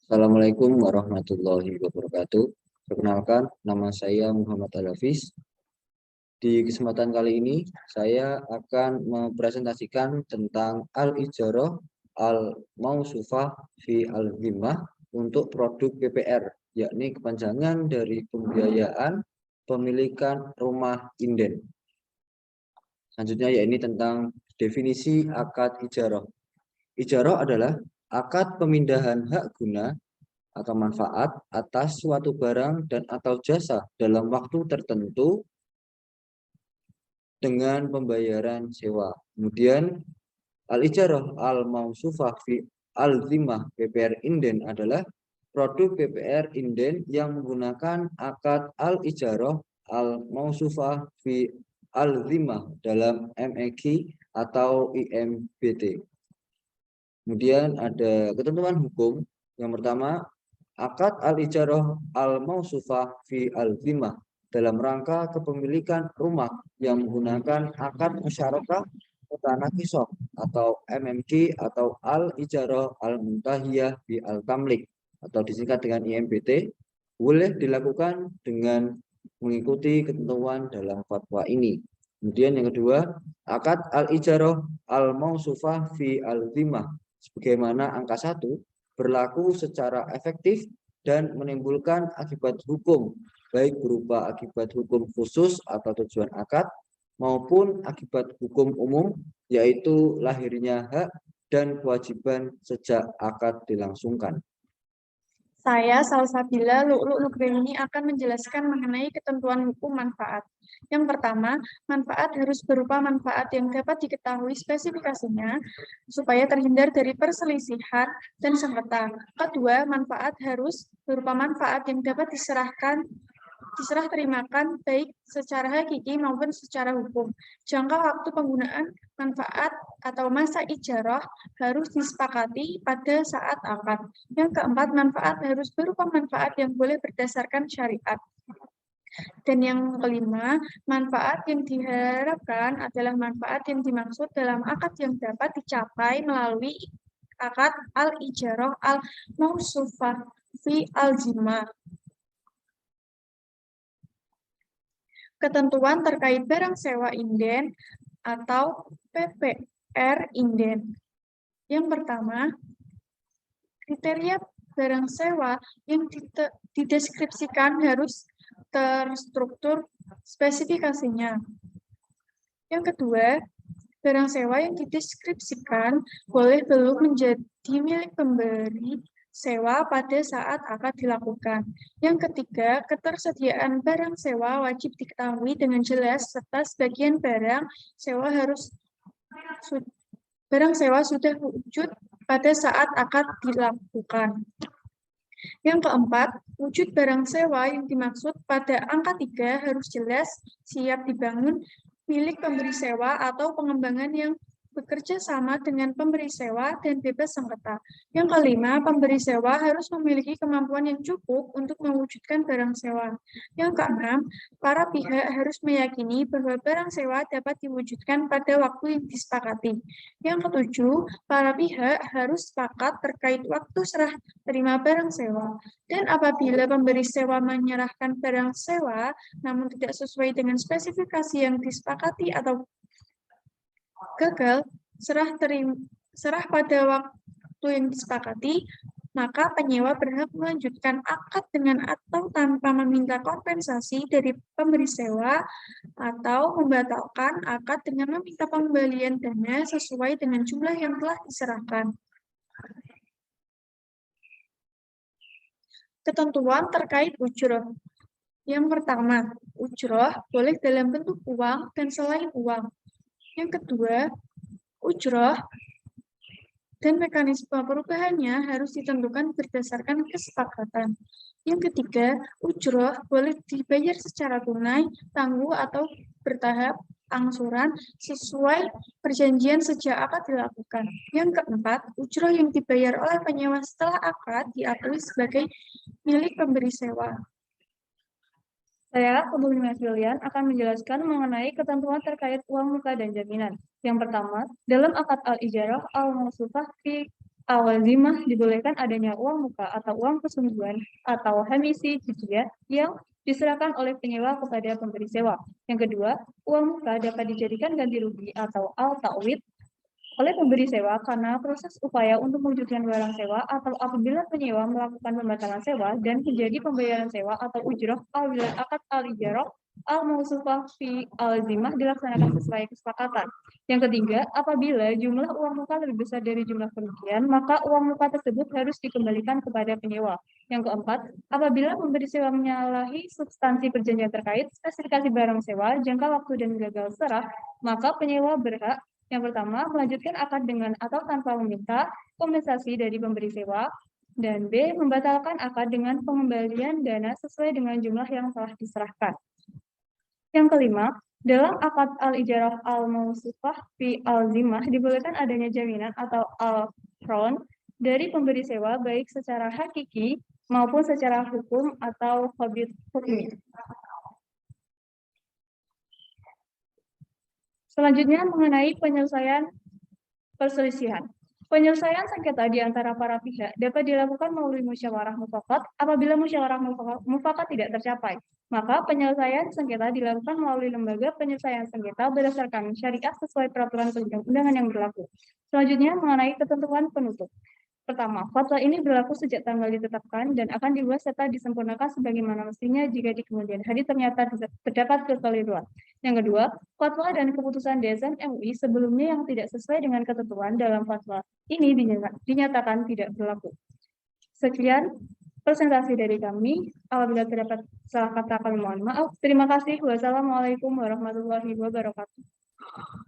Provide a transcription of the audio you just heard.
Assalamualaikum warahmatullahi wabarakatuh. Perkenalkan, nama saya Muhammad Al-Hafiz. Di kesempatan kali ini, saya akan mempresentasikan tentang Al-Ijarah Al-Mausufah fi Al-Dhimmah untuk produk PPR, yakni kepanjangan dari pembiayaan pemilikan rumah inden. Selanjutnya, yakni tentang definisi akad ijarah. Ijarah adalah akad pemindahan hak guna atau manfaat atas suatu barang dan atau jasa dalam waktu tertentu dengan pembayaran sewa. Kemudian al-ijarah al-mausufah fi al-dhimmah PPR inden adalah produk PPR inden yang menggunakan akad al-ijarah al-mausufah fi al-dhimmah dalam MEG atau IMBT. Kemudian ada ketentuan hukum. Yang pertama, akad al-ijarah al-mausufah fi al-dhimmah dalam rangka kepemilikan rumah yang menggunakan akad musyarakah mutanakisah atau MMQ atau al-ijarah al-muntahiyah bi al-tamlik atau disingkat dengan IMBT boleh dilakukan dengan mengikuti ketentuan dalam fatwa ini. Kemudian yang kedua, akad al-ijarah al-mausufah fi al-dhimmah sebagaimana angka 1 berlaku secara efektif dan menimbulkan akibat hukum, baik berupa akibat hukum khusus atau tujuan akad, maupun akibat hukum umum, yaitu lahirnya hak dan kewajiban sejak akad dilangsungkan. Saya, Salsabila Lu'lu' Nugrini, akan menjelaskan mengenai ketentuan hukum manfaat. Yang pertama, manfaat harus berupa manfaat yang dapat diketahui spesifikasinya supaya terhindar dari perselisihan dan sengketa. Kedua, manfaat harus berupa manfaat yang dapat diserah terimakan baik secara hakiki maupun secara hukum. Jangka waktu penggunaan manfaat atau masa ijarah harus disepakati pada saat akad. Yang keempat, manfaat harus berupa manfaat yang boleh berdasarkan syariat. Dan yang kelima, manfaat yang diharapkan adalah manfaat yang dimaksud dalam akad yang dapat dicapai melalui akad al-ijarah al-mausufah fi al-dhimmah. Ketentuan terkait barang sewa inden atau PPR inden. Yang pertama, kriteria barang sewa yang dideskripsikan harus terstruktur spesifikasinya. Yang kedua, barang sewa yang dideskripsikan boleh belum menjadi milik pemberi sewa pada saat akad dilakukan. Yang ketiga, ketersediaan barang sewa wajib diketahui dengan jelas serta sebagian barang sewa sudah wujud pada saat akad dilakukan. Yang keempat, wujud barang sewa yang dimaksud pada angka 3 harus jelas, siap dibangun milik pemberi sewa atau pengembangan yang bekerja sama dengan pemberi sewa dan bebas sengketa. Yang kelima, pemberi sewa harus memiliki kemampuan yang cukup untuk mewujudkan barang sewa. Yang keenam, para pihak harus meyakini bahwa barang sewa dapat diwujudkan pada waktu yang disepakati. Yang ketujuh, para pihak harus sepakat terkait waktu serah terima barang sewa. Dan apabila pemberi sewa menyerahkan barang sewa namun tidak sesuai dengan spesifikasi yang disepakati atau gagal serah pada waktu yang disepakati, maka penyewa berhak melanjutkan akad dengan atau tanpa meminta kompensasi dari pemberi sewa atau membatalkan akad dengan meminta pengembalian dana sesuai dengan jumlah yang telah diserahkan. Ketentuan terkait ujroh. Yang pertama, ujroh boleh dalam bentuk uang dan selain uang. Yang kedua, ujroh dan mekanisme perubahannya harus ditentukan berdasarkan kesepakatan. Yang ketiga, ujroh boleh dibayar secara tunai, tangguh, atau bertahap angsuran sesuai perjanjian sejak akad dilakukan. Yang keempat, ujroh yang dibayar oleh penyewa setelah akad diakui sebagai milik pemberi sewa. Saya, Ibu Julian, akan menjelaskan mengenai ketentuan terkait uang muka dan jaminan. Yang pertama, dalam akad al-ijarah al-mausufah fi Al-zimah dibolehkan adanya uang muka atau uang kesungguhan atau hamisi jizyah yang diserahkan oleh penyewa kepada pemberi sewa. Yang kedua, uang muka dapat dijadikan ganti rugi atau al-ta'wid oleh pemberi sewa karena proses upaya untuk mewujudkan barang sewa atau apabila penyewa melakukan pembatalan sewa dan menjadi pembayaran sewa atau ujroh akad al-ijarah al-mausufah fi al-zimah dilaksanakan sesuai kesepakatan. Yang ketiga, apabila jumlah uang muka lebih besar dari jumlah kerugian, maka uang muka tersebut harus dikembalikan kepada penyewa. Yang keempat, apabila pemberi sewa menyalahi substansi perjanjian terkait spesifikasi barang sewa, jangka waktu dan gagal serah, maka penyewa berhak yang pertama, melanjutkan akad dengan atau tanpa meminta kompensasi dari pemberi sewa. Dan B, membatalkan akad dengan pengembalian dana sesuai dengan jumlah yang telah diserahkan. Yang kelima, dalam akad al-ijarah al-mausufah fi al-zimah dibolehkan adanya jaminan atau al-fron dari pemberi sewa baik secara hakiki maupun secara hukum atau khabit hukmi. Selanjutnya mengenai penyelesaian perselisihan. Penyelesaian sengketa di antara para pihak dapat dilakukan melalui musyawarah mufakat apabila musyawarah mufakat tidak tercapai. Maka penyelesaian sengketa dilakukan melalui lembaga penyelesaian sengketa berdasarkan syariah sesuai peraturan perundang-undangan yang berlaku. Selanjutnya mengenai ketentuan penutup. Pertama, fatwa ini berlaku sejak tanggal ditetapkan dan akan dibuat serta disempurnakan sebagaimana mestinya jika di kemudian hari ternyata terdapat kekeliruan. Yang kedua, fatwa dan keputusan DSM MUI sebelumnya yang tidak sesuai dengan ketentuan dalam fatwa ini dinyatakan tidak berlaku. Sekian presentasi dari kami. Apabila terdapat salah kata kami mohon maaf. Terima kasih. Wassalamualaikum warahmatullahi wabarakatuh.